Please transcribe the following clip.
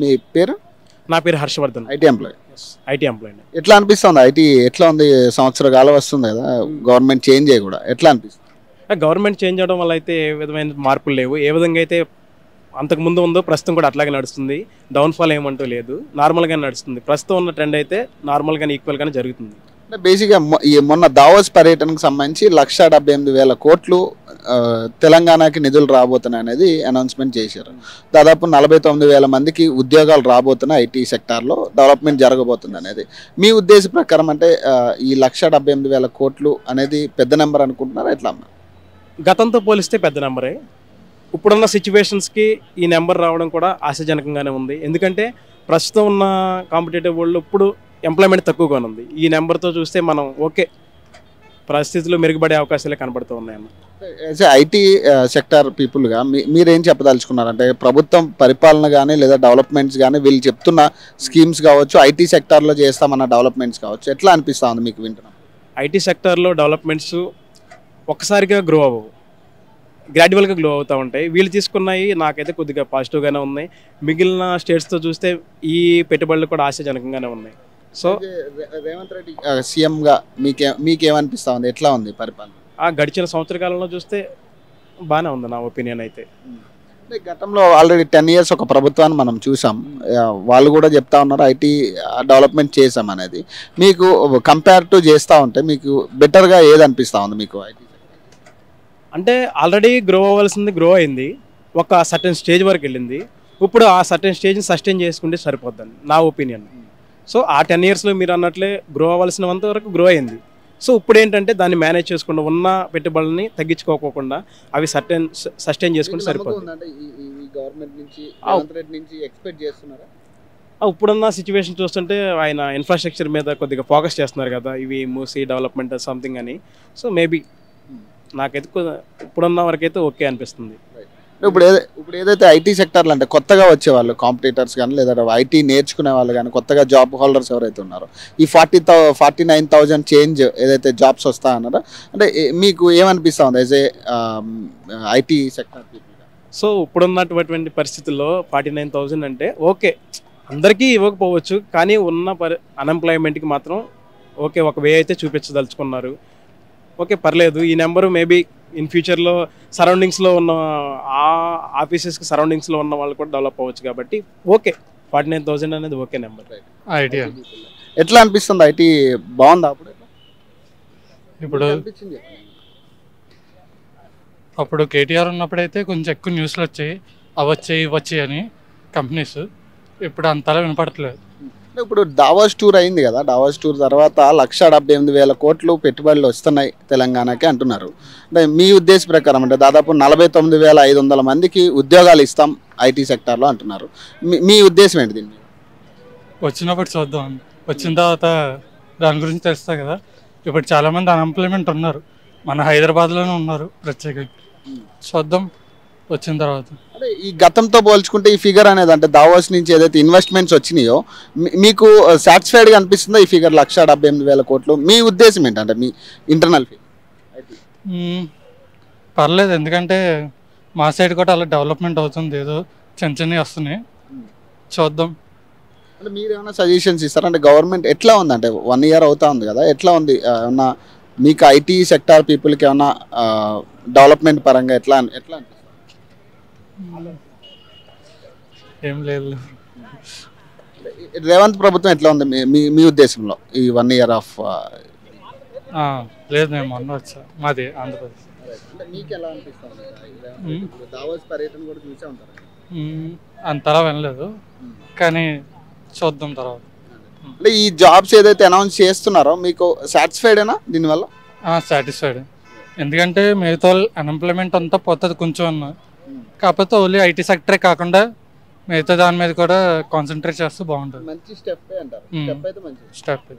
మీ పేరు? నా పేరు Harshavardhan. IT employee. IT employee. ఎట్లా అనిపిస్తుంది ఐటీ? ఎట్లా ఉంది? సంవత్సర కాలం వస్తుంది కదా, గవర్నమెంట్ చేంజ్ అయ్యి కూడా ఎట్లా అనిపిస్తుంది? గవర్నమెంట్ చేంజ్ అవడం వల్ల అయితే ఏ విధమైన మార్పులు లేవు. ఏ విధంగా అయితే అంతకుముందు ఉందో ప్రస్తుతం కూడా అట్లాగే నడుస్తుంది. డౌన్ఫాల్ ఏమంటూ లేదు, నార్మల్గా నడుస్తుంది. ప్రస్తుతం ఉన్న ట్రెండ్ అయితే నార్మల్గానే ఈక్వల్గానే జరుగుతుంది. అంటే బేసిక్గా ఈ మొన్న దావోస్ పర్యటనకు సంబంధించి 1,78,000 కోట్లు తెలంగాణకి నిధులు రాబోతున్నాయి అనేది అనౌన్స్మెంట్ చేశారు. దాదాపు 49,000 మందికి ఉద్యోగాలు రాబోతున్నాయి. ఐటీ సెక్టార్లో డెవలప్మెంట్ జరగబోతుంది అనేది మీ ఉద్దేశ ప్రకారం. అంటే ఈ 1,78,000 కోట్లు అనేది పెద్ద నెంబర్ అనుకుంటున్నారా ఎట్లా? గతంతో పోలిస్తే పెద్ద నెంబరే. ఇప్పుడున్న సిచ్యువేషన్స్కి ఈ నెంబర్ రావడం కూడా ఆశాజనకంగానే ఉంది. ఎందుకంటే ప్రస్తుతం ఉన్న కాంపిటేటివ్ వరల్డ్లో ఇప్పుడు ఎంప్లాయ్మెంట్ తక్కువగానే ఉంది. ఈ నెంబర్తో చూస్తే మనం ఓకే పరిస్థితులు మెరుగుపడే అవకాశాలే కనబడుతూ ఉన్నాయన్న. ఐటీ సెక్టార్ పీపుల్గా మీరేం చెప్పదలుచుకున్నారంటే ప్రభుత్వం పరిపాలన కానీ లేదా డెవలప్మెంట్స్ కానీ వీళ్ళు చెప్తున్న స్కీమ్స్ కావచ్చు, ఐటీ సెక్టార్లో చేస్తామన్న డెవలప్మెంట్స్ కావచ్చు, ఎట్లా అనిపిస్తూ ఉంది మీకు వింటున్నాం? ఐటీ సెక్టార్లో డెవలప్మెంట్స్ ఒక్కసారిగా గ్రో అవ్వవు, గ్రాడ్యువల్గా గ్రో అవుతూ ఉంటాయి. వీళ్ళు తీసుకున్నాయి నాకైతే కొద్దిగా పాజిటివ్గానే ఉన్నాయి. మిగిలిన స్టేట్స్తో చూస్తే ఈ పెట్టుబడులు కూడా ఆశాజనకంగానే ఉన్నాయి. సో రేవంత్ రెడ్డి సీఎంగా మీకేమనిపిస్తూ ఉంది? ఎట్లా ఉంది పరిపాలన? గడిచిన సంవత్సర కాలంలో చూస్తే బాగానే ఉంది నా ఒపీనియన్ అయితే. గతంలో ఆల్రెడీ 10 years ఒక ప్రభుత్వాన్ని మనం చూసాం. వాళ్ళు కూడా చెప్తా ఉన్నారు ఐటీ డెవలప్మెంట్ చేసాం అనేది. మీకు కంపేర్ టు చేస్తూ ఉంటే మీకు బెటర్గా ఏది అనిపిస్తూ ఉంది మీకు? ఐటీ అంటే ఆల్రెడీ గ్రో అవ్వాల్సింది గ్రో అయింది, ఒక సర్టెన్ స్టేజ్ వరకు వెళ్ళింది. ఇప్పుడు ఆ సర్టెన్ స్టేజ్ని సస్టైన్ చేసుకుంటే సరిపోద్దని నా ఒపీనియన్. సో ఆ 10 yearsలో మీరు అన్నట్లే గ్రో అవ్వాల్సినంత వరకు గ్రో అయింది. సో ఇప్పుడు ఏంటంటే దాన్ని మేనేజ్ చేసుకుంటూ ఉన్న పెట్టుబడులని తగ్గించుకోకుండా అవి సస్టైన్ చేసుకుంటే సరిపోతుంది. ఇప్పుడున్న సిచ్యువేషన్ చూస్తుంటే ఆయన ఇన్ఫ్రాస్ట్రక్చర్ మీద కొద్దిగా ఫోకస్ చేస్తున్నారు కదా, ఇవి మూసీ డెవలప్మెంట్ సంథింగ్ అని. సో మేబీ నాకైతే ఇప్పుడున్న వరకైతే ఓకే అనిపిస్తుంది. ఇప్పుడు ఏదైతే ఐటీ సెక్టార్లు అంటే కొత్తగా వచ్చేవాళ్ళు కాంపిటీటర్స్ కానీ లేదా ఐటీ నేర్చుకునే వాళ్ళు కానీ కొత్తగా జాబ్ హోల్డర్స్ ఎవరైతే ఉన్నారో ఈ 49,000 చేంజ్ ఏదైతే జాబ్స్ వస్తా అన్నారో, అంటే మీకు ఏమనిపిస్తూ ఉంది యాజ్ ఏ ఐటీ సెక్టార్ పీపుల్గా? సో ఇప్పుడున్నటువంటి పరిస్థితుల్లో 49,000 అంటే ఓకే, అందరికీ ఇవ్వకపోవచ్చు, కానీ ఉన్న అన్ఎంప్లాయ్మెంట్కి మాత్రం ఓకే ఒక వే అయితే చూపించదలుచుకున్నారు. ఓకే పర్లేదు, ఈ నెంబరు మేబీ ఇన్ ఫ్యూచర్లో సరౌండింగ్స్లో ఉన్న ఆఫీసెస్కి సరౌండింగ్స్లో ఉన్న వాళ్ళు కూడా డెవలప్ అవ్వచ్చు. కాబట్టి ఓకే 49,000 అనేది ఓకే నెంబర్. ఐటీ ఎట్లా అనిపిస్తుంది? ఐటీ బాగుందా అప్పుడు కేటీఆర్ ఉన్నప్పుడైతే కొంచెం ఎక్కువ న్యూస్లు వచ్చాయి, ఇవ్వచ్చాయి అని కంపెనీస్. ఇప్పుడు అంతలా వినపడట్లేదు. ఇప్పుడు దావోస్ టూర్ అయింది కదా, దావోస్ టూర్ తర్వాత 1,78,000 కోట్లు పెట్టుబడులు వస్తున్నాయి తెలంగాణకి అంటున్నారు. అంటే మీ ఉద్దేశ ప్రకారం అంటే దాదాపు 49,500 మందికి ఉద్యోగాలు ఇస్తాం ఐటీ సెక్టార్లో అంటున్నారు. మీ ఉద్దేశం ఏంటి దీన్ని? వచ్చినప్పుడు చూద్దాం, వచ్చిన తర్వాత దాని గురించి తెలుస్తా కదా. ఇప్పుడు చాలామంది అన్ఎంప్లాయ్మెంట్ ఉన్నారు, మన హైదరాబాద్లోనే ఉన్నారు ప్రత్యేకంగా. చూద్దాం వచ్చిన తర్వాత. అంటే ఈ గతంతో పోల్చుకుంటే ఈ ఫిగర్ అనేది అంటే దావోస్ నుంచి ఏదైతే ఇన్వెస్ట్మెంట్స్ వచ్చినాయో మీకు సాటిస్ఫైడ్గా అనిపిస్తుందా ఈ ఫిగర్ 1,78,000 కోట్లు? మీ ఉద్దేశం ఏంటంటే మీ ఇంటర్నల్ ఫిగర్? పర్లేదు, ఎందుకంటే మా సైడ్ కూడా అలా డెవలప్మెంట్ అవుతుంది, ఏదో చిన్నవి వస్తున్నాయి, చూద్దాం. అంటే మీరు ఏమైనా సజెషన్స్ ఇస్తారా? అంటే గవర్నమెంట్ ఎట్లా ఉంది? అంటే 1 year అవుతా ఉంది కదా, ఎట్లా ఉంది? ఏమన్నా మీకు ఐటీ సెక్టార్ పీపుల్కి ఏమన్నా డెవలప్మెంట్ పరంగా ఎట్లా అనిపిస్తుంది? ఏం లేదు. రేవంత్ ప్రభుత్వం ఎట్లా ఉంది మీ ఉద్దేశంలో ఈ 1 year ఆఫ్? లేదు, నేను మొన్న వచ్చా, మాది ఆంధ్రప్రదేశ్. మీకు ఎలా అనిపిస్తుంది? దావోస్ పర్యటన కూడా చూసే ఉంటారు. అంతలా వినలేదు, కానీ చూద్దాం తర్వాత. అంటే ఈ జాబ్స్ ఏదైతే అనౌన్స్ చేస్తున్నారో మీకు సాటిస్ఫైడేనా దీనివల్ల? సాటిస్ఫైడ్, ఎందుకంటే మిగతా అన్ఎంప్లాయ్మెంట్ అంతా పోతుంది కొంచెం. కాకపోతే ఓన్లీ ఐటీ సెక్టరే కాకుండా మిగతా దాని మీద కూడా కాన్సన్ట్రేట్ చేస్తే బాగుంటుంది. మంచి స్టెప్ అంటారు. స్టెప్